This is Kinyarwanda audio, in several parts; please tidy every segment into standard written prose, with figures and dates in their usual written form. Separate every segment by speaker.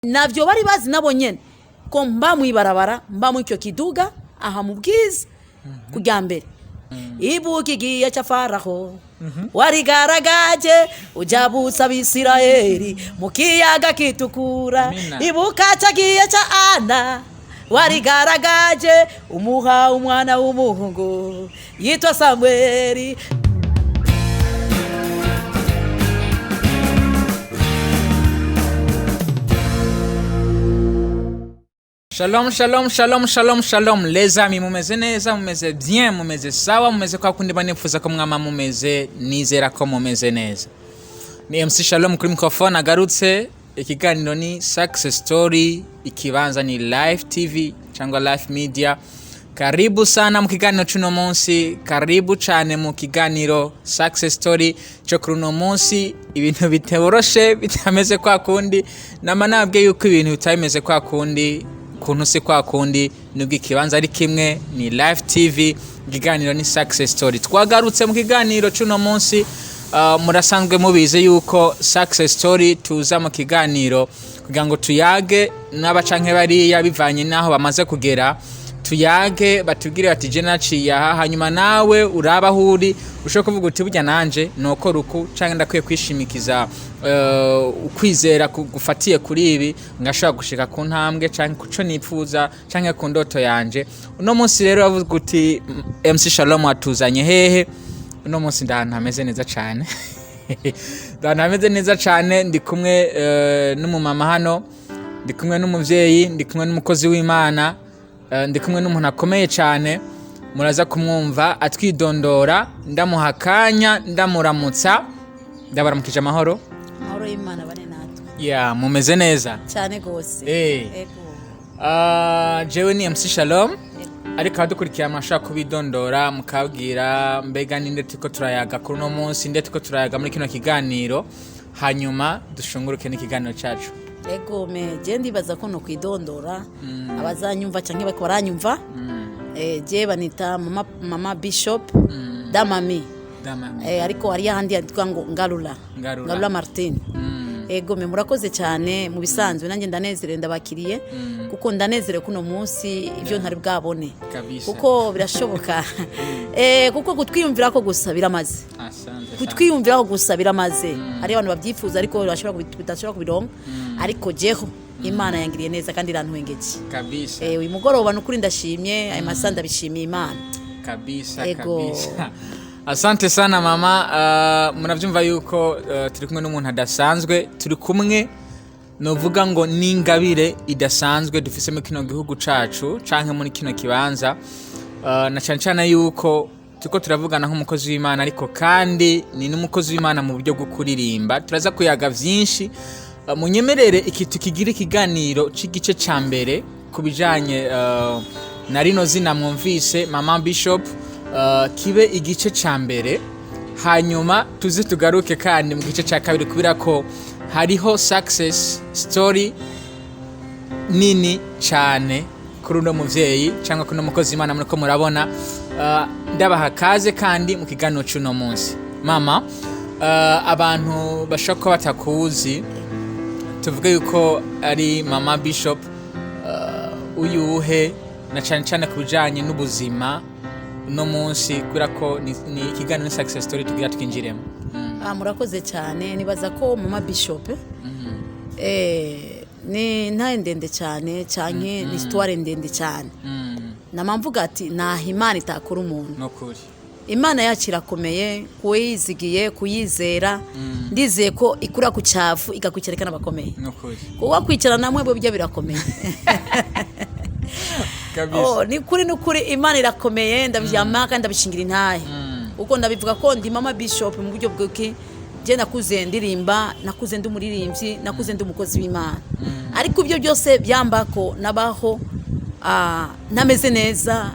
Speaker 1: navyo bari bazi nabo nyene ko mba mwibarabara mba mu icyo kiduga aha mu bwiza kujya mbere ibuki giye cha Faraho warigaragaje ujabusa Bisirayeli mu kiyaga kitukura ibuka cagiye cha Ana warigaragaje umuha umwana w'umuhungu yitwa Samweli.
Speaker 2: Shalom, shalom, shalom, shalom, shalom. Les amis, mumeze neza, mumeze bien, mumeze sawa, mumeze kwa kundi banifuza ko mwama mumeze, nizera ko mumeze neza. Ni MC Shalom kuri microphone agarutse. Ikiganiro ni Success Story, ikibanza ni Live TV cyangwa Live Media. Karibu sana mu kiganiro cy'uno munsi, karibu cyane mu kiganiro Success Story cyo kuri uno munsi. Ibintu biteboroshe bitameze kwa kundi, namanabwe yuko ibintu bitameze kwa kundi. Kuntu se kwa kundi nubwo ikibanza ari kimwe ni Live TV, ikiganiro ni Success Story. Twagarutse mu kiganiro cy'uno munsi, murasanzwe mubize yuko Success Story tuza mu kiganiro kugira ngo tuyage n'abacanke bariya bivanye naho bamaze kugera, tuyage batubwire bati je naciye aha, hanyuma nawe uraba huri ushobora kuvuga uti burya nanje noko ruku canke ndakwiye kwishimikiza ukwizera gufatiye kuri ibi ngashobora gushika ku ntambwe canke kuco nipfuza canke ku ndoto yanje. Uno munsi rero bavuga uti MC Shalom atuzanye hehe? Uno munsi ndahantu hameze neza cane ndahantu hameze neza cane, ndi kumwe n'umumama hano, ndi kumwe n'umuvyeyi, ndi kumwe n'umukozi w'Imana, ndi kumwe n'umuntu akomeye cyane. Muraza kumwumva atwidondora, ndamuhakanya, ndamuramutsa. Ndabaramukije amahoro
Speaker 1: y'Imana bane natwe.
Speaker 2: Yeah, mumeze neza
Speaker 1: cyane gose.
Speaker 2: Ego. Jewe ni MC Shalom. Ariko adukurikira amashaka kubidondora mukabwira mbega ninde tuko turayaga kuri no munsi, nde tuko turayaga muri kino kiganiro, hanyuma dushunguruke n'ikiganiro cyacu.
Speaker 1: Ego je ndibaza ko no kwidondora abazanyumva canke bako baranyumva. Je banita mama Bishop Damami. Ariko ari yahandi yitwa ngo Ngalula Martin. Ego murakoze cyane mu bisanzwe, nanjye ndanezere ndabakiriye kuko ndanezere kuno munsi ibyo ntari bwabone kuko birashoboka kuko kutwiyumvira ko gusa biramaze, kutwiyumvira ko gusa biramaze. Hari abantu babyifuza ariko bashobora kubironka, ariko jeho Imana yangiriye neza kandi irantwengeje
Speaker 2: kabisa.
Speaker 1: Uyu mugoroba n'ukuri ndashimye, ayo masanda bishimiye Imana
Speaker 2: kabisa kabisa. Asante sana mama. Muravyumva yuko turi kumwe n'umuntu adasanzwe, turi kumwe novuga ngo n'ingabire idasanzwe dufise mu kino gihugu cacu canke muri kino kibanza. Na cyane yuko tuko turavugana nk'umukozi w'Imana, ariko kandi ni n'umukozi w'Imana mu buryo bwo kuririmba. Turaza kuyaga vyinshi. Munyemerere ikitu kigira ikiganiro c'igice ca mbere kubijanye na rino zina mwumvise Mama Bishop, kibe igice ca mbere, hanyuma tuzi tugaruke kandi mu gice ca kabiri kubira ko hariho Success Story nini cyane kuri uno muvyeyi cyangwa kuno mukozi Imana. Muriko murabona ndabaha kaze kandi mu kiganiro cy'uno munsi. Mama, abantu bashaka batakuzi, tuvuge yuko ari Mama Bishop, uyuhe na cyane kubijanye n'ubuzima no munsi kubera ko ni ikiganiro ni Success Story tugira twinjiremo.
Speaker 1: Murakoze cyane. Nibaza ko Mama Bishop ni ntaye ndende cyane canke ni histoire ndende cyane. Namamvuga ati naho Imana itakura umuntu
Speaker 2: nokuri.
Speaker 1: Imana yacu irakomeye, kuyizigiye kuyizera, ndizeye ko ikura ku cyavu igakwicerekana bakomeye
Speaker 2: nokuri.
Speaker 1: Kuwa kwicara namwe bwo bijya birakomeye
Speaker 2: kabisa.
Speaker 1: Ni kuri Imana irakomeye, ndavyama kandi ndabishingira intahe uko ndabivuga ko ndi Mama Bishop mu buryo bw'uki je nakuze ndirimba, nakuze ndi umuririmbyi, nakuze ndi umukozi w'Imana, ariko ibyo byose byambako nabaho nameze neza,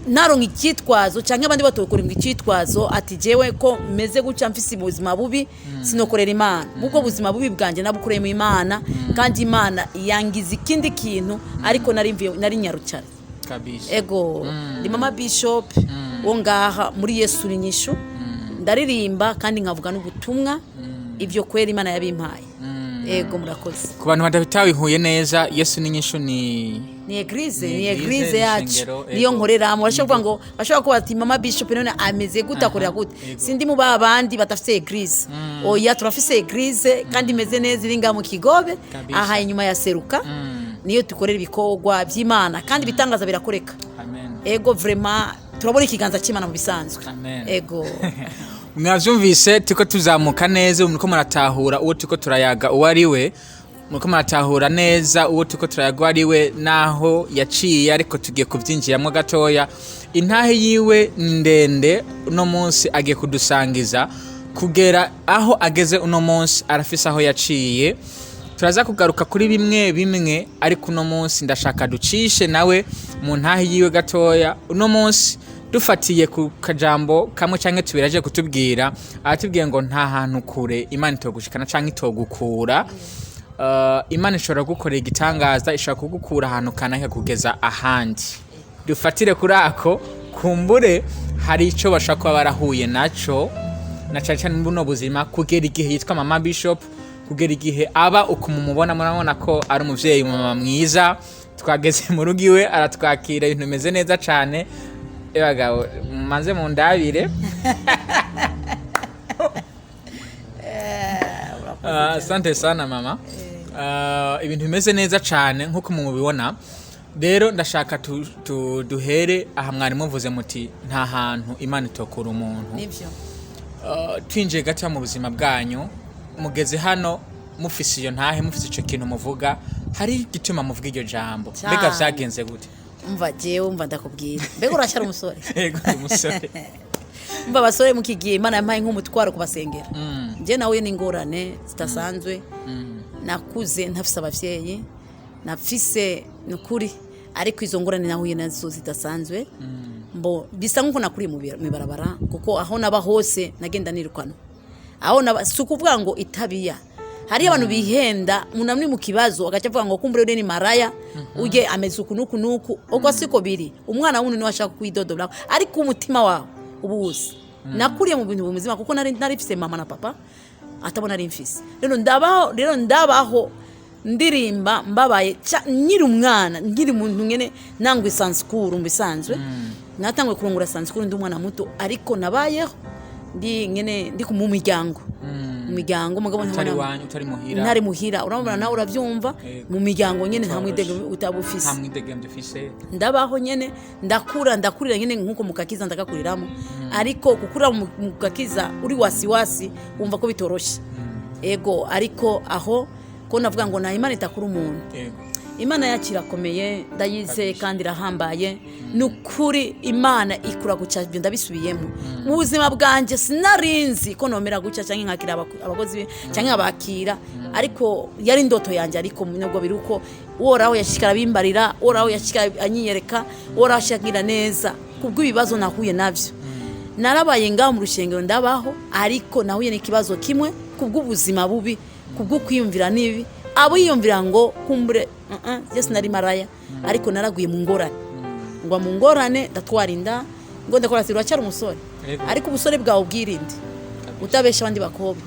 Speaker 1: naronka icyitwazo cyangwa abandi batokora icyitwazo ati jewe ko meze guca mfise ubuzima bubi sinokorera Imana. Ubwo buzima bubi bwanje nabukoreye mu Imana, kandi Imana yangiza ikindi kintu, ariko nari nyarucyane
Speaker 2: kabisa.
Speaker 1: Ego ndi Mama Bishop wo ngaha muri Yesu Rinyishu, ndaririmba kandi nkavuga n'ubutumwa, ibyo kwera Imana yabimpaye. ego murakoze.
Speaker 2: ku bantu badabitawihuye neza Yesu n'inyishu ni
Speaker 1: eglise yacu niyo nkoreramo. Bashobora ngo bashobora kuba ati mama Bishop none ameze gute akorera gute, sindi mu babandi batafite eglise. Oya turafise eglise kandi imeze neza iri nga mu Kigobe aha inyuma ya Seruka, niyo tukorera ibikorwa by'Imana kandi bitangaza birakoreka. Ego vraiment turabona ikiganza cy'Imana mu bisanzwe. Ego
Speaker 2: mwavyumvise tuko tuzamuka neza, muriko muratahura uwo tuko turayaga uwo ari we, muriko muratahura neza uwo tuko turayaga ari we naho yaciye, ariko tugiye kuvyinjiramo gatoya. Intahe yiwe ndende uno munsi agiye kudusangiza kugera aho ageze uno munsi, arafise aho yaciye. Turaza kugaruka kuri bimwe ariko uno munsi ndashaka ducishe nawe mu ntahe yiwe gatoya. Uno munsi dufatiye ku kajambo kamwe canke tubiraje kutubwira, aratubwiye ngo nta hantu kure Imana itogushikana canke itogukura. Imana ishobora gukorera igitangaza, ishobora kugukura ahantu kanaka kugeza ahandi. Dufatire kuri ako, kumbure hari ico bashaka kuba barahuye naco na cyane mu buno buzima, kugera igihe yitwa mama Bishop, kugera igihe aba ukumumubona murabona ko ari umuvyeyi mama mwiza. Twageze mu rugo iwe aratwakira, ibintu bimeze neza cyane. Ebagabo manze mu ndabire. Asante sana mama. Ibintu bimeze neza cyane nkuko mubibona. Rero ndashaka duhere aha mwari muvuze muti nta hantu Imana itokura umuntu.
Speaker 1: Nivyo.
Speaker 2: Twinjiye gato mu buzima bwanyu, mugeze hano mufise iyo ntahe, mufise ico kintu muvuga, hari gituma muvuga iryo jambo. Mbega vyagenze gute?
Speaker 1: Umva jewe umva ndakubwira. Mbega urashara umusore?
Speaker 2: Yego umusore.
Speaker 1: Umva basore mukigiye Imana yampaye nk'umutwaro kubasengera. Je nawe ni ngorane zitasanzwe. Nakuze ntafise abavyeyi, nafise nukuri, ariko izo ngorane nahuye nazo zidasanzwe. Mbo bisa nkuko nakuri mu barabara, kuko aho naba hose nagenda nirukana. Aho naba sukuvuga ngo itabiya. Hari abantu bihenda munamwe mu kibazo agaca avuga ngo kumbure ni maraya, uje ameze ukunuku nuku, uko siko biri. Umwana wundi niwe ashaka kwidodobla, ariko umutima wawe ubuzi. Nakuriye mu bintu bumuzima kuko narifise mama na papa atabona ari mfise. Rero ndabaho ndirimba mbabaye nyiri umwana, ngiri muntu ngene nangwe sanskuru mbisanzwe. Natangwe kurungura sanskuru ndi umwana muto, ariko nabayeho ndi mu miryango. Miryango mugabo ntari muhira, urabona nawe uravyumva. Mu miryango nyene nta mwidege utabufise, ndabaho nyene ndakurira nyene nkuko mukakiza ndakakuriramo. Ariko gukura mukakiza uri wasiwasi wumva ko bitoroshe. Ego ariko aho ko navuga ngo na Imana itakura umuntu. Imana yakirakomeye ndayize kandi irahambaye. Nukuri Imana ikura guca ndabisubiyemo. Mu buzima bwanje sinarinzi ko nomera guca canke nkakira abakozi canke abakira, ariko yari ndoto yanje. Ariko nubwo biruko woraho yashikara bimbarira, woraho yashikara anyiyereka, woraho yashakira neza kubwo ibibazo nahuye navyo. Narabaye ngaho mu rushengero ndabaho, ariko nahuye n'ikibazo kimwe kubwo ubuzima bubi, kubwo kwiyumvira nibi. Abo yiyumvira ngo kumbure Yesu nari maraya, ariko naraguye mu ngorane. Ngwa mu ngorane ndatwarinda ngo ndakora sirwa cyari umusore. Ariko ubusore bwawe ubwirinde utabesha abandi bakobwa.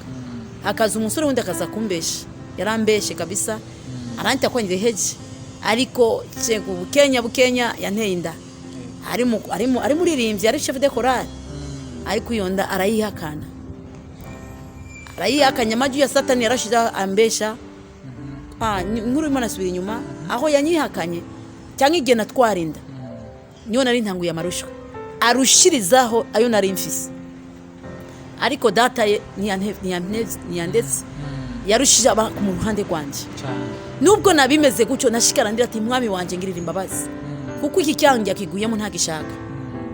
Speaker 1: Hakaza umusore wundi akaza kumbesha, yarambeshe kabisa, aranta kwangire heje. Ariko cego bukenya yanteye inda. Ari muririmbyi, ari chef de chorale, ariko iyo nda arayihakana. Arayihakanya amaju ya Satani yarashiza ambesha. Nkuru Imana asubira inyuma aho yanyihakanye cyangwa igihe natwarinda, niyo nari ntanguye amarushwa arushirizaho ayo nari mfise. Ariko data ye ntiyandetse, yarushije aba mu ruhande rwanje. Nubwo nabimeze gucyo nashikara ndira ati mwami wanje ngirira imbabazi, kuko iki cyangiye akiguyemo ntagishaka.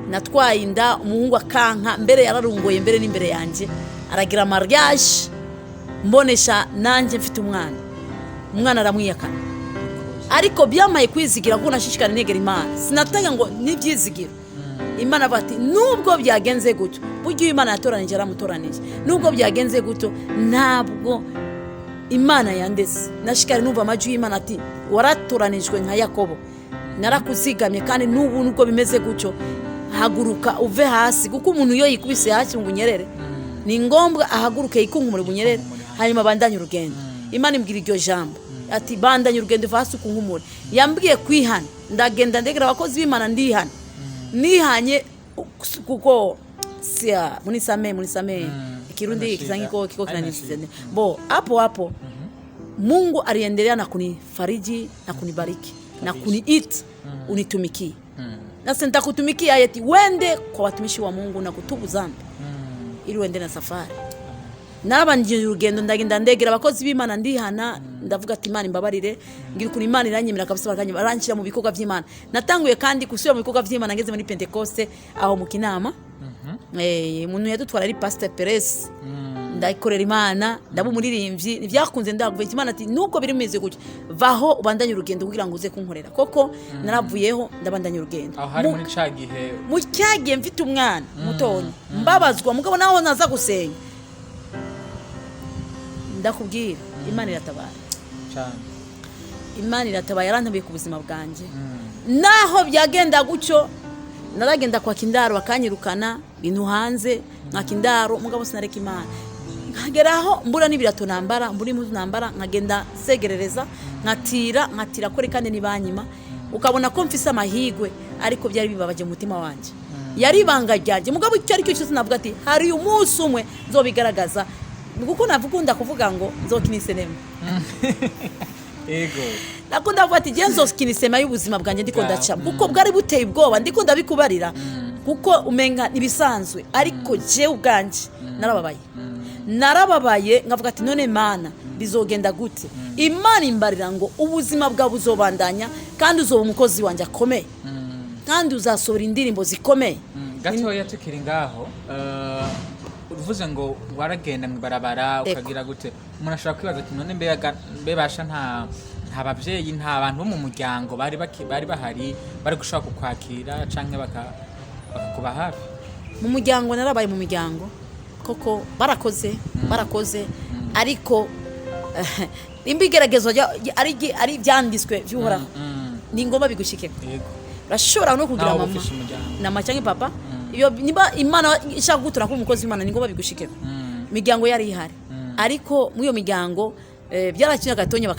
Speaker 1: Natwaye inda, umuhungu akanka, mbere yararungoye mbere n'imbere yanje, aragira mariage mbonesha nanje mfite umwana aramwiyakana. Ariko byamaye kwizigira ko nashishikana negera Imana, sinataga ngo nibyizigira. Imana bati nubwo byagenze gutyo, buryo Imana yatoranije aramutoranije. Nubwo byagenze gutyo ntabwo Imana yandese. Nashikara numva amaju y'Imana ati waratoranijwe nka Yakobo, narakuzigamye kandi nubu nubwo bimeze gutyo haguruka uve hasi, kuko umuntu yo yikubise hasi ngo unyerere ni ngombwa ahaguruke yikunkumure bunyerere hanyuma bandanye urugendo. Imana imbwira iryo jambo ati bandanye urugendo fasi kunkumura yambwiye kwihana ndagenda ndegera abakozi b'Imana ndihana nihanye kuko sia munisame Kirundi kizangiko kiko kinanisize bo hapo Mungu aliendelea na kunifariji na kunibariki na kuniita unitumikie na senta kutumikia ayeti wende kwa watumishi wa Mungu na kutubu zambi ili wende na safari narabanje urugendo ndagenda ndegera abakozi b'Imana ndihana ndavuga ati Imana imbabarire ngira kuni Imana iranyemera kabisa baranshira mu bikorwa by'Imana natanguye kandi kusubira mu bikorwa by'Imana ngeze muri Pentecoste aho mu Kinama umuntu yadutwara ari Pastor Perez ndayikorera Imana ndabu muririmbyi nivyakunze ndaguye Imana ati nuko biri meze gutya vaho ubandanye urugendo kugira ngo uze kunkorera koko naravuyeho ndabandanye urugendo
Speaker 2: aho hari muri cagihe
Speaker 1: mu cyagiye mfite umwana mutonyi mbabazwa mugabo naho naza gusenga ndakubwira Imana iratabara
Speaker 2: cyane
Speaker 1: Imana iratabara yarantabiye ku buzima bwanje naho byagenda gucyo naragenda kwa kindaro bakanyirukana bintu hanze nka kindaro mugabo sinareka Imana nkageraho mbura n'ibirato nambara mburi impuzu nambara nkagenda segerereza nkatira kore kandi nibanyima ukabona ko mfise amahigwe ariko byari bibabaje mu mutima wanje yari banga ryanjye mugabo icyo aricyo cyose navuga ati hari umunsi umwe nzobigaragaza kuko navukunda kuvuga ngo nzokinisenema
Speaker 2: ego
Speaker 1: nakunda kuvuga ati je nzokinisema y'ubuzima bwanjye ndiko ndaca kuko bwari buteye ubwoba ndiko ndabikubarira kuko umenga nibisanzwe ariko je ubwanje narababaye ngavuga ati none Mana bizogenda gute Imana imbarira ngo ubuzima bwa buzobandanya kandi uzoba umukozi wanje akomeye kandi uzasohora indirimbo zikomeye
Speaker 2: gato yatukiri ngaho uvuze ngo waragenda mu barabara ukagira gute umuntu ashaka kwibaza ati none mbebasha nta bavyeyi nta bantu bo mu muryango bari bahari bari gushaka kukwakira canke bakakuba hafi
Speaker 1: mu muryango narabaye mu muryango koko barakoze ariko imbigeragezo ari byanditswe by'uhoraho ni ngoma bigushikeko urashobora no kugira mama na macyange papa iyo niba Imana ishaka gutura ko umukozi w'Imana ni ngoma bigushikeko miryango yari ihari ariko mu iyo miryango byarakinye gatonya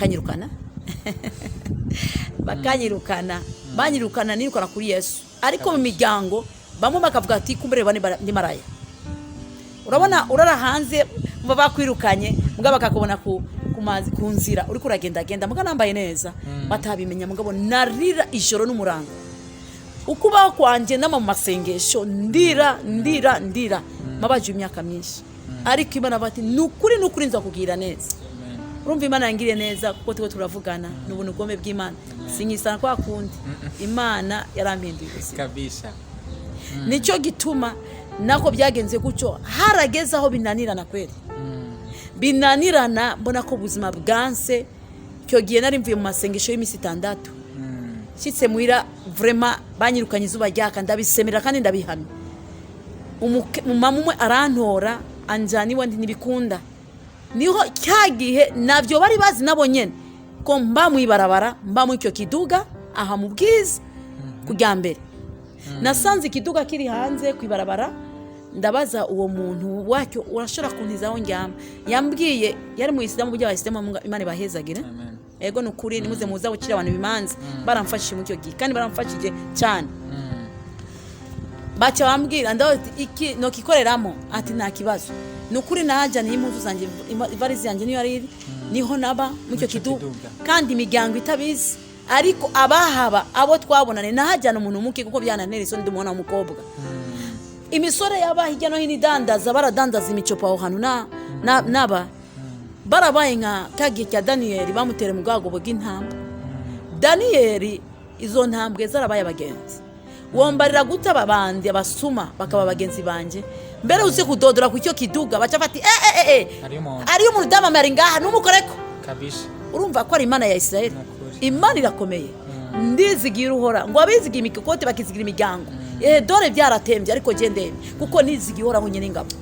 Speaker 1: banyirukana nirukana kuri Yesu ariko mu miryango bamwe bakavuga ati kumbere ndi maraya urabona urara hanze bakwirukanye mugabo bakakubona ku nzira uri kuragenda muga nambaye neza batabimenya mugabo narira ijoro n'umurango ukubaho kwanje nama mu masengesho ndira mabaje imyaka myinshi ariko Imana bati nukuri nza kugira neza urumva Imana yangiriye neza kuko twe turavugana n'ubuntu bwome bw'Imana sinyisana kwa kundi Imana yarampinduye
Speaker 2: kabisa
Speaker 1: nico gituma nako byagenze gucyo harageze aho binanirana kweli binanirana mbona ko ubuzima bwanse cyo gihe nari mvuye mu masengesho y'imisi 6 cyitse muira vraiment banyirukanye izuba ryaka ndabisemera kandi ndabihamya umumama umwe arantora anjani wandi nibikunda niho cyagihe navyo bari bazi nabo nyene ko mba mu ibarabara mba mu cyo kiduga aha mu bwiza kujya mbere nasanze ikiduga kiri hanze kwibarabara ndabaza uwo muntu wacyo urashora kuntizaho njyama yambwiye yari mu Isilamu buryo abasilamu Imana bahezagire ego nukuri nimuze muza gukira abantu bimanza baramfashije mu cyo gihe kandi baramfashije cyane bacha bambwira ndati iki no kikoreramo ati nta kibazo nukuri nahaja ni impuzu zanje ivarizi yanje niyo ari niho naba mu cyo kiduga kandi imiryango itabizi ariko abahaba abo twabonane nahajyana umuntu muke kuko byananera iso ndumona umukobwa imisore yaba hirya no hino idandaza baradandaza imicopo aho hantu naba barabaye nka kagiye cya Daniel bamutere mu bwago bw'intambwe Daniel izo ntambwe zarabaye abagenzi wombarira guta babandi abasuma bakaba abagenzi banje mbere uze kudodora ku cyo kiduga baca bati ari umuntu dama mari ngaha numukoreko
Speaker 2: kabisha
Speaker 1: urumva ko ari Imana ya Israel Imana irakomeye ndizigira uhora ngo abizigira imikokote bakizigira imiryango dore byaratembye ariko gende kuko nizigira uhora nyine ngabo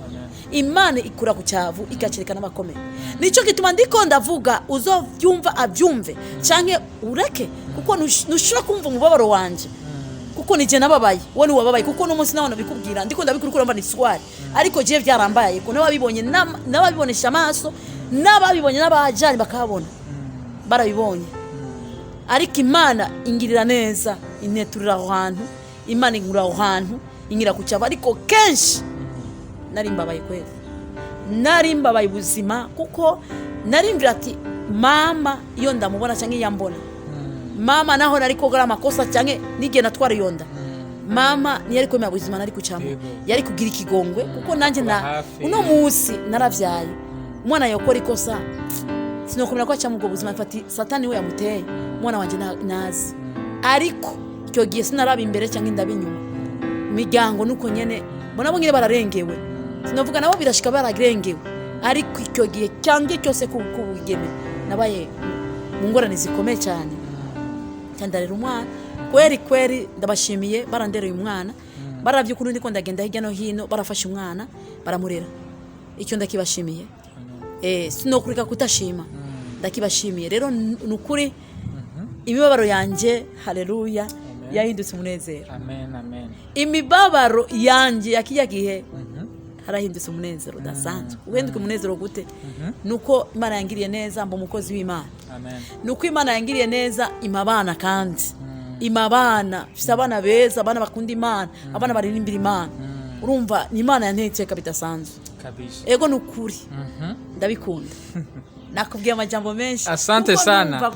Speaker 1: Imana ikura ku cyavu ikacerekana abakomeye nico gituma ndiko ndavuga uzovyumva abyumve canke ureke kuko nushura kumva umubabaro wanje kuko nije nababaye wowe ni wababaye kuko no munsi naho nabikubwira ndiko ndabikurikura mba ni swari ariko je byarambaye ko nababibonye nababibonesha amaso nababibonye n'abajani bakabona barabibonye ariko Imana ingirira neza ineturira aho hantu Imana ingura aho hantu ingira kucaba ariko kenshi nari mbabaye kweli nari mbabaye ubuzima kuko narimvira ati mama iyo ndamubona cyangwa yambona mama naho nari kogora amakosa cyangwa nige natwara yonda mama ni yari komera ubuzima nari kucamo yari kugira ikigongwe kuko nanjye uno munsi naravyaye umwana yokora ikosa sinokomera kwa cyamubwo ubuzima mfati satani we yamuteye umwana wanje nazi ariko cyo giye sinaraba imbere cyangwa indabinyuma miryango nuko nyene bona bo ngire bararengewe sinavuga nabo birashika bararengewe ariko icyo gihe cyange cyose kubugeme nabaye mu ngorane zikomeye cyane cyandarira umwana kweri ndabashimiye barandereye umwana baravye kurundi ko ndagenda hirya no hino barafasha umwana baramurera icyo ndakibashimiye sinokurika kutashima ndakibashimiye rero nukuri imibabaro yanje haleluya yahindutse umunezero
Speaker 2: amen
Speaker 1: imibabaro yanje yakiya gihe harahindutse umunezero dasanzwe uhenduke umunezero gute nuko Imana yangiriye neza mbo mukozi w'Imana nuko Imana yangiriye neza imabana kandi imabana fite abana beza abana bakunda Imana abana baririmbira Imana urumva ni Imana yantetse bidasanzwe
Speaker 2: kabisa
Speaker 1: ego nukuri ndabikunda nakubwiye amajambo menshi
Speaker 2: asante sana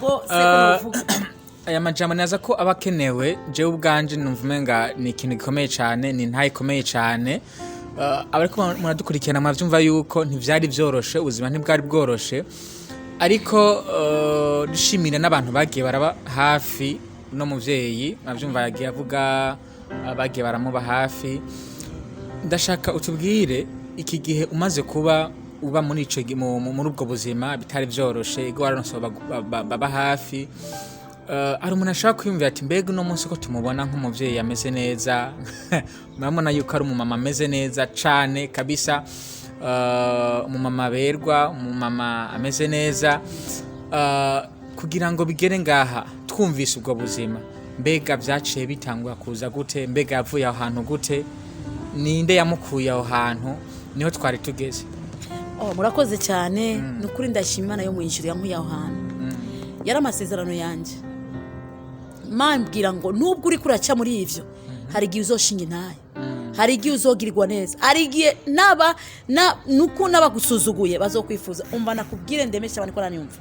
Speaker 2: aya majambo naza ko abakenewe je ubwanje numva umenga ni ikintu gikomeye cyane ni ntayikomeye cyane abariko muradukurikirana mwavyumva yuko ntivyari byoroshe ubuzima ntibwari bworoshe ariko dushimira n'abantu bagiye baraba hafi no muvyeyi mwavyumva yagiye avuga bagiye baramuba hafi ndashaka utubwire iki gihe umaze kuba uba muri ico muri ubwo buzima bitari byoroshe ego waronse baba hafi ari umuntu ashaka kwiyumvira ati mbega uno munsi ko tumubona nk'umuvyeyi ameze neza murabona yuko ari umumama ameze neza cane kabisa umumama berwa umumama ameze neza kugira ngo bigere ngaha twumvise ubwo buzima mbega byaciye bitangwa kuza gute mbega yavuye aho hantu gute ninde yamukuye aho hantu niho twari tugeze
Speaker 1: murakoze cyane nukuri ndashima Imana yo mu ijuru yankuye aho hantu yari amasezerano yanje mambwira ngo nubwo uri kuraca muri ivyo hari igihe uzoshinga intaye hari igihe uzogirirwa neza hari igihe nuko nabagusuzuguye bazokwifuza umva nakubwire ndemesha abantu ko nanyumva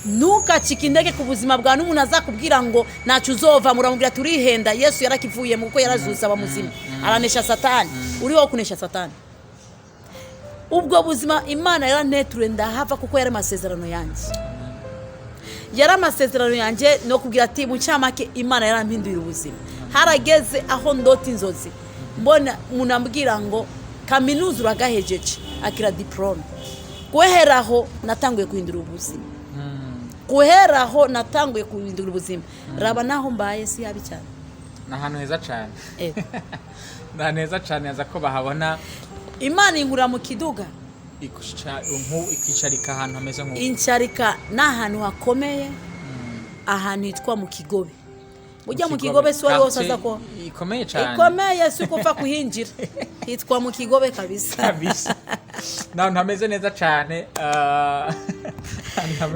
Speaker 1: ntukacike intege ku buzima bwa n'umuntu azakubwira ngo ntacyo uzova muramubwira turihenda Yesu yarakivuye mu kuko yarazuza abamuzima aranesha satani uri wo kunesha satani ubwo buzima Imana yaranteture ndahava kuko yari amasezerano yanjye no kubwira ati mu cyamake Imana yarampinduye ubuzima harageze aho ndota inzozi mbona munambwira ngo kaminuza uragahejeje akira diplome guheraho natanguye guhindura ubuzima raba naho mbaye si yabi cyane
Speaker 2: nahantu heza cyane nahantu heza cyane yaza ko bahabona
Speaker 1: Imana ingura mu kiduga
Speaker 2: ikicarika ahantu hameze nk'uko
Speaker 1: incarika n'ahantu hakomeye ahantu hitwa mu Kigobe mujya mu Kigobe si wari wose aza ko
Speaker 2: ikomeye cyane
Speaker 1: ikomeye si uko upfa kuhinjira hitwa mu Kigobe kabisa
Speaker 2: nahantu hameze neza cyane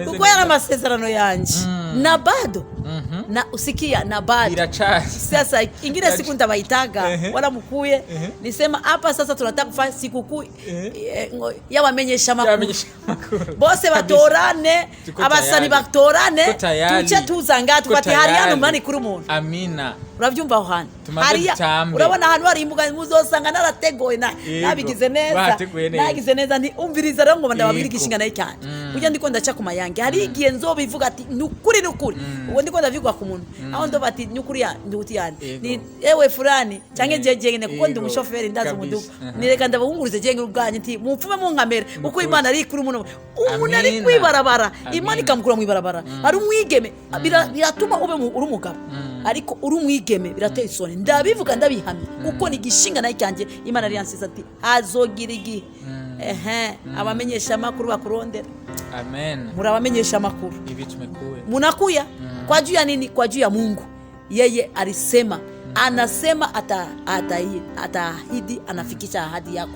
Speaker 1: kuko yari amasezerano yanjye na bado na usikia na bado sasa ingine siku ndabaitaga wala mkuye nisema hapa sasa tunataka kufanya sikukuu yabamenyesha makuru bose batorane abasani batorane tuce tuzanga tukati hari hano mani kuri umuntu
Speaker 2: amina
Speaker 1: uravyumva aho hantu hariya urabona ahantu hari imbuga muzosanga narategoye nabigize neza nti umviriza rero ngo ndababwira igishingana y'cyane burya ndiko ndaca ku mayange hari igihe nzobivuga ati nukuri ubu ndiko ndavyugwa ku muntu aho ndo bati nukuri ya nduti yani ni ewe fulani canke jegene kuko ndi umushoferi ndaza umuduga nireka ndabahungurize jenge ubwanye nti mupfume mu nkamera uko Imana ari kuri umuntu ari kwibarabara Imana ikamukura mu ibarabara ari umwigeme biratuma ube uri umugabo ariko uri umwigeme birateye isoni ndabivuga ndabihamye uko ni gishinga nayo cyanjye Imana ari yansiza ati hazogira igihe abamenyesha amakuru bakurondera.
Speaker 2: Amen.
Speaker 1: Murabamenyesha amakuru.
Speaker 2: Hivi tumekuwa.
Speaker 1: Munakuya kwa juu ya nini? Kwa juu ya Mungu. Yeye alisema, anasema ataahidi, anafikisha ahadi yako.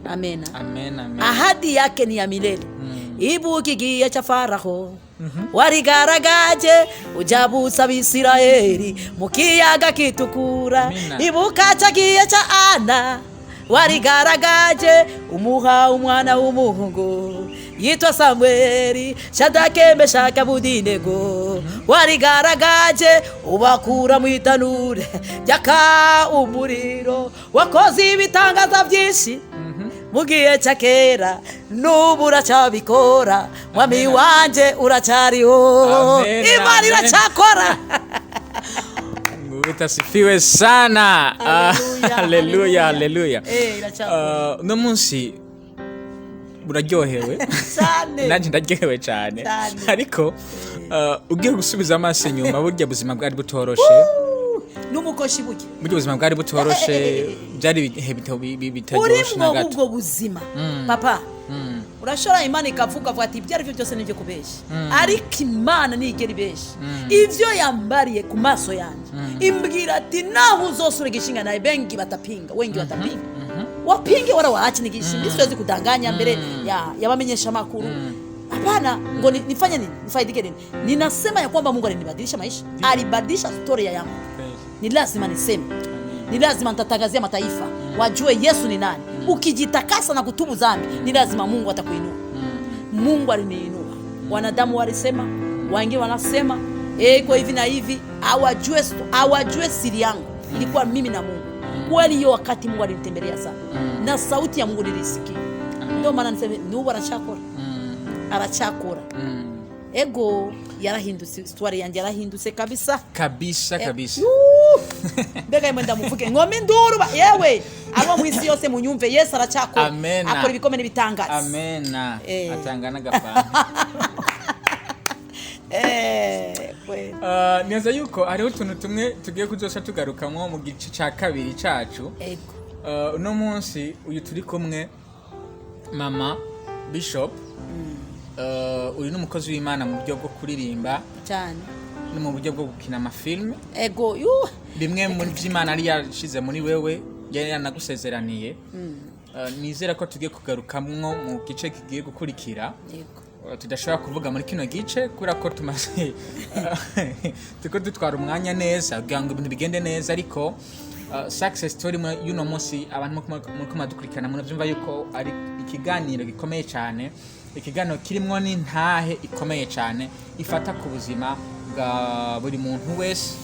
Speaker 1: Amen.
Speaker 2: Amen, amen.
Speaker 1: Ahadi yake ni ya milele. Ibu kigiye cha Faraho warigaragaje ujabusa Bisirayeli mu kiyaga kitukura. Ibuka cagiye ca Ana warigaragaje umuha umwana w'umuhungu yitwa Samweli, Shadake, Meshaki, Abudinego. Warigaragaje ubakura mu itanure ryaka umuriro, wakoze ibitangaza byinshi mu gihe cya kera, n'ubu uracyabikora, mwami wanje uracyariho. Imana iracyakora.
Speaker 2: Utasifiwe sana. Haleluya, haleluya. No munsi buraryohewe
Speaker 1: cyane,
Speaker 2: nanjye ndaryohewe cyane, ariko ugiye gusubiza amaso inyuma, burya buzima bwari butoroshe,
Speaker 1: n'umukoshi
Speaker 2: burya buzima bwari butoroshe, byari ibihe bitaryoshye na gato.
Speaker 1: Ubwo buzima papa, urashora Imana ikavuga ati ibyo ari byo byose nibyo kubeshya, ariko Imana nigera ibeshya. Ivyo yambariye ku maso yanjye imbwira ati naho uzosura gishinga naye bengi batapinga, wengi watapinga. Wapinge wala waache nigishinga, siwezi kudanganya mbele yabamenyesha makuru. Hapana, ngo nifanye nini? Nifaidike nini? Ninasema ya kwamba Mungu alinibadilisha maisha, alibadilisha story yangu. Ni lazima niseme, ni lazima nitatangazia mataifa wajue Yesu ni nani. Ukijitakasa na kutubu dhambi, ni lazima Mungu atakuinua. Mungu aliniinua. Wanadamu walisema, wengine wanasema kwa hivi na hivi, hawajue siri yangu. Ilikuwa mimi na Mungu. Kweli hiyo wakati Mungu alinitembelea sana, na sauti ya Mungu nilisikia. Ndio maana niseme n'ubu arachakora. Ego yarahindutse, story yanjye yarahindutse kabisa. Mbega imenda muvuge ngome nduru yewe abo mu isi yose munyumve, Yesu arachakora. Akora ibikomeye n'ibitangaza.
Speaker 2: Amen. Atangana gafana. Neza yuko hariho utuntu tumwe tugiye kuzosa tugarukamwo mu gice cya kabiri cyacu. Uno munsi uyu turi kumwe Mama Bishop, uyu ni umukozi w'Imana mu buryo bwo kuririmba cyane, no mu buryo bwo gukina amafilme. Ego bimwe muri by'Imana ari yashize muri wewe, yari yanagusezeraniye. Nizera ko tugiye kugarukamwo mu gice kigiye gukurikira. Tudashobora kuvuga muri kino gice kubera ko tumaze tuko dutwara umwanya neza kugira ngo ibintu bigende neza, ariko success story y'uno munsi abantu muko madukurikirana muno byumva yuko ari ikiganiro gikomeye cyane, ikiganiro kirimo n'intahe ikomeye cyane ifata ku buzima bwa buri muntu wese.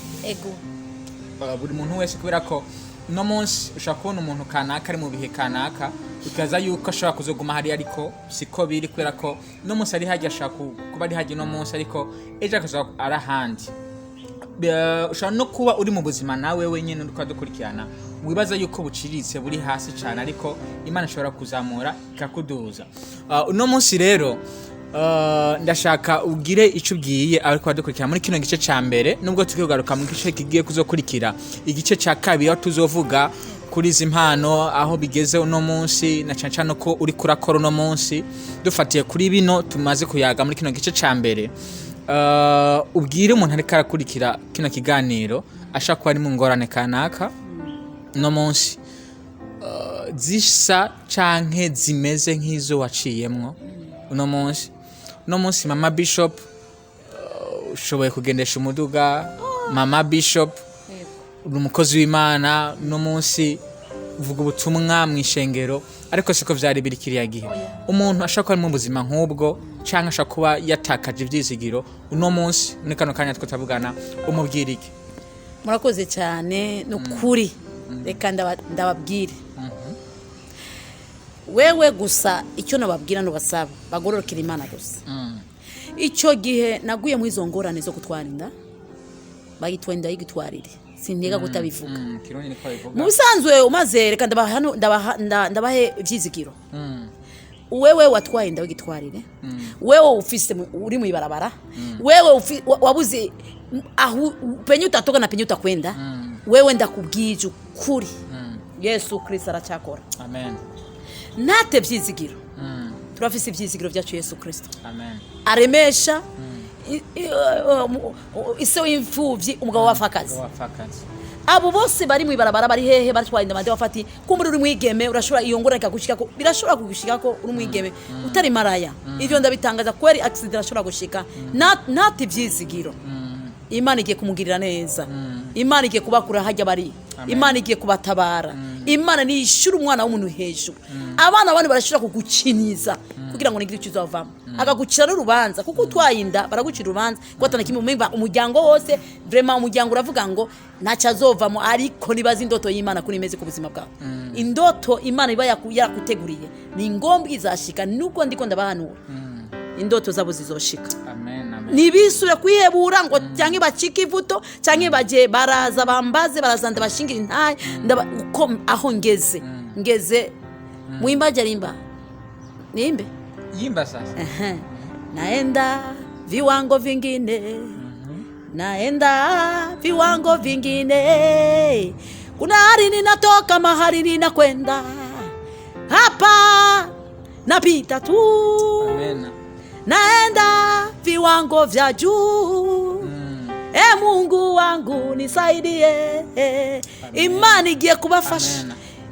Speaker 2: Buri muntu wese, kubera ko no munsi ushaka kubona umuntu kanaka ari mu bihe kanaka, ukaza yuko ashobora kuzoguma hari, ariko siko biri, kubera ko no munsi ari hajya ashaka kuba ari hajya no munsi, ariko ejo akaza arahandi. Ushobora no kuba uri mu buzima nawe wenyine uko dukurikirana wibaza yuko buciritse buri hasi cyane, ariko Imana ishobora kuzamura ikakuduza. Uno munsi rero ndashaka ugire icyo ugiye ariko badukurikira muri kino gice cya mbere, nubwo tukigaruka mu gice kigiye kuzokurikira igice cya kabiri, aho tuzovuga kuri izi mpano aho bigeze uno munsi, na cyane ko uri kurakora uno munsi. Dufatiye kuri bino tumaze kuyaga muri kino gice cya mbere, ubwire umuntu ariko arakurikira kino kiganiro ashaka kuba ari mu ngorane kanaka uno munsi, zisa canke zimeze nk'izo waciyemwo uno munsi. No munsi Mama Bishop ushoboye kugendesha umuduga. Mama Bishop umukozi w'Imana, no munsi uvuga ubutumwa mu ishengero, ariko siko vyari biri kiriya gihe. Umuntu ashaka kuba mu buzima nk'ubwo canke ashaka kuba yatakaje ivyizigiro uno munsi muri kano kanya twatavugana, umubwira iki?
Speaker 1: Murakoze cyane n'ukuri. Reka ndababwire wewe gusa icyo nababwira no basaba bagororokira Imana gusa. Icyo gihe naguye mu izo ngorane zo kutwarinda bagitwenda yigitwarire, sintega gutabivuga. Mu bisanzwe umaze, reka ndabahe ivyizigiro. Wewe watwaye inda wigitwarire, wewe ufise uri mu ibarabara, wewe wabuze aho penye utatoka na penye utakwenda, wewe ndakubwije ukuri, Yesu Kristo arachakora.
Speaker 2: Amen.
Speaker 1: nate byizigiro turafise ibyizigiro byacu Yesu Kristo
Speaker 2: Amen.
Speaker 1: aremesha ise w'imfuvyi umugabo wafakazi abo bose bari mu ibarabara bari hehe batwaye ndamande wafati kumbura uri mwigeme urashobora iyo ngora ikagushikako birashobora kugushikako uri mwigeme utari maraya ivyo ndabitangaza kweri accident irashobora gushika nate byizigiro Imana igiye kumugirira neza Imana igiye kubakura hajya bari Imana igiye kubatabara Imana ni ishura umwana w'umuntu hejuru abana bane barashobora kugukiniza kugira ngo nigire icyo uzavamo akagucira n'urubanza kuko utwayinda baragucira urubanza kwatana kimwe umemba umuryango wose vraiment umuryango uravuga ngo ntacha azovamo ariko nibaza indoto y'Imana kuri imeze ku buzima bwawe indoto Imana iba yakuteguriye ni ngombwa izashika nuko ndiko ndabahanura indoto zabo zizoshika
Speaker 2: Amen.
Speaker 1: Nibisura kwihebura ngo cyanke bacika ivuto cyanke baje baraza bambaze barazanda bashingira intaye uko aho ngeze muimbaje rimba nimbe
Speaker 2: Yimba sasa.
Speaker 1: Naenda viwango vingine naenda viwango vingine kuna hali ninatoka mahali ninakwenda hapa napita tu.
Speaker 2: Amen.
Speaker 1: Naenda viwango vya juu Mungu wangu nisaidie Imana igiye kubafasha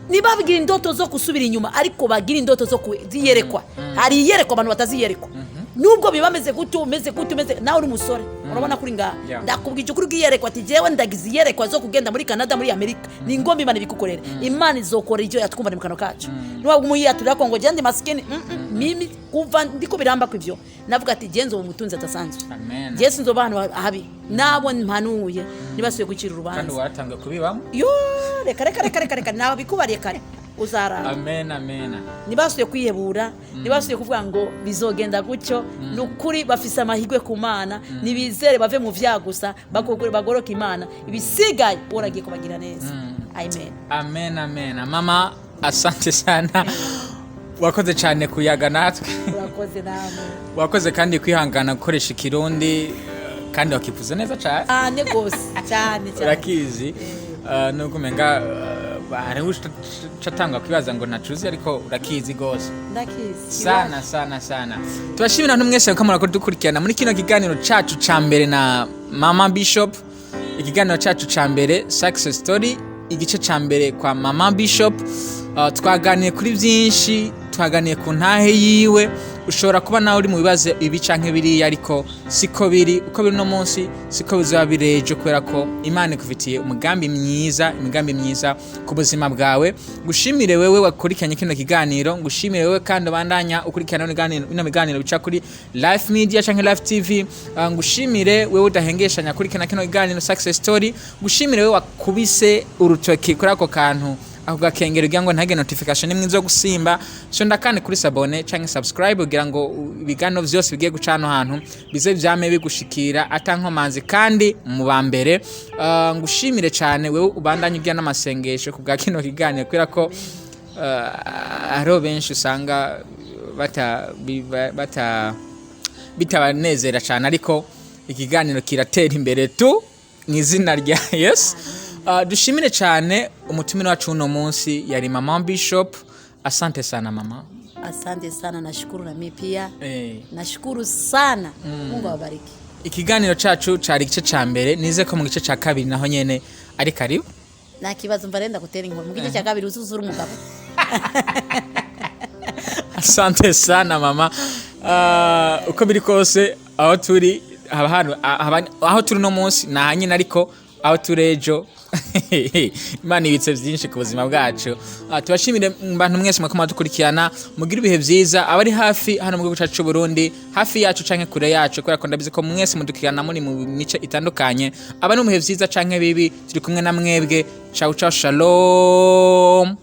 Speaker 1: nibabigira indoto zo kusubira inyuma ariko bagira indoto zo kuziyerekwa hari iyerekwa abantu bataziyerekwa nubwo bibameze umeze nawe uri musore urabona kuri nga ndakubwije kuri giyerekwa ati jewe ndagize iyerekwa zo kugenda muri Canada muri Amerika ni ngombe Imana ibikukorera Imana izokora ivyo yatwumva mu kanwa kacu niba umuyiyatura ko ngo jandi maskini mimi kuva ndiko biramba kwivyo navuga ati genzo umutunzi atasanzwe Yesu nzo bantu habi nabo mpanuye nibasuye gucira urubanza
Speaker 2: kandi waratanga kubibamo
Speaker 1: yo reka nawe bikubariye kare uzara.
Speaker 2: Amen.
Speaker 1: Nibasuye kwihebura nibasuye kuvuga ngo bizogenda gucyo nukuri bafise amahigwe ku Mana nibizere bave mu vyagusa bagoroka Imana ibisigaye uragiye kubagira neza.
Speaker 2: Amen. Mama asante sana wakoze cyane kuyaga natwe
Speaker 1: urakoze namwe
Speaker 2: wakoze kandi kwihangana gukoresha ikirundi kandi wakivuze neza cyane
Speaker 1: gose cyane
Speaker 2: urakizi nuko menga bari ucatanga kwibaza ngo ntacuzi ariko urakizi gose
Speaker 1: ndakizi
Speaker 2: sana tubashimira ntu mwese ko murakora dukurikirana muri kino kiganiro cacu ca mbere na Mama Bishop ikiganiro cacu ca mbere success story igice ca mbere kwa Mama Bishop twaganiye kuri byinshi twaganiye ku ntahe yiwe ushobora kuba nawe uri mu bibazo ibi canke biri ariko siko biri uko biri no munsi siko bizaba bireje kubera ko Imana ikufitiye imigambi myiza ku buzima bwawe gushimire wewe wakurikiranye kino kiganiro ngushimire wewe kandi bandanya ukurikirana ino miganiro bica kuri Life Media canke Life TV ngushimire wewe udahengeshanya kurikirana kino kiganiro Success Story ngushimire wewe wakubise urutoki kuri ako kantu ako gakengero kugira ngo ntage notification imwe zo gusimba so ndakane kuri sabone canke subscribe kugira ngo ibigano vyose bigiye gucana ahantu bize vyame bigushikira atankomanzi kandi mu bambere ngushimire cyane wewe ubandanye ugira n'amasengesho kubwa kino kiganiro kwera ko aro benshi usanga bitabanezera cyane ariko ikiganiro kiratera imbere tu mwizina rya Yesu. Dushimire cyane umutumire wacu uno munsi yari Mama Bishop. Asante sana mama.
Speaker 1: Asante sana, nashukuru na mimi pia. Nashukuru sana. Mungu awabariki.
Speaker 2: Ikiganiro cacu cari igice ca mbere nize ko mu gice ca kabiri naho nyene ari karibu.
Speaker 1: Na kibazo mbarenda gutera inkuru mu gice ca kabiri uzuzura umugabo.
Speaker 2: Asante sana mama. Uko biri kose aho turi aho turi no munsi na hanyine ariko aho turejo Imana ibitse byinshi ku buzima bwacu. Tubashimire abantu mwese mwakoma dukurikirana mugira ibihe byiza abari hafi hano mu gihugu cyacu Burundi hafi yacu canke kure yacu kubera ko ndabizi ko mwese mudukirana muri mu mice itandukanye aba no muhe byiza canke bibi turi kumwe na mwebwe. Ciao shalom.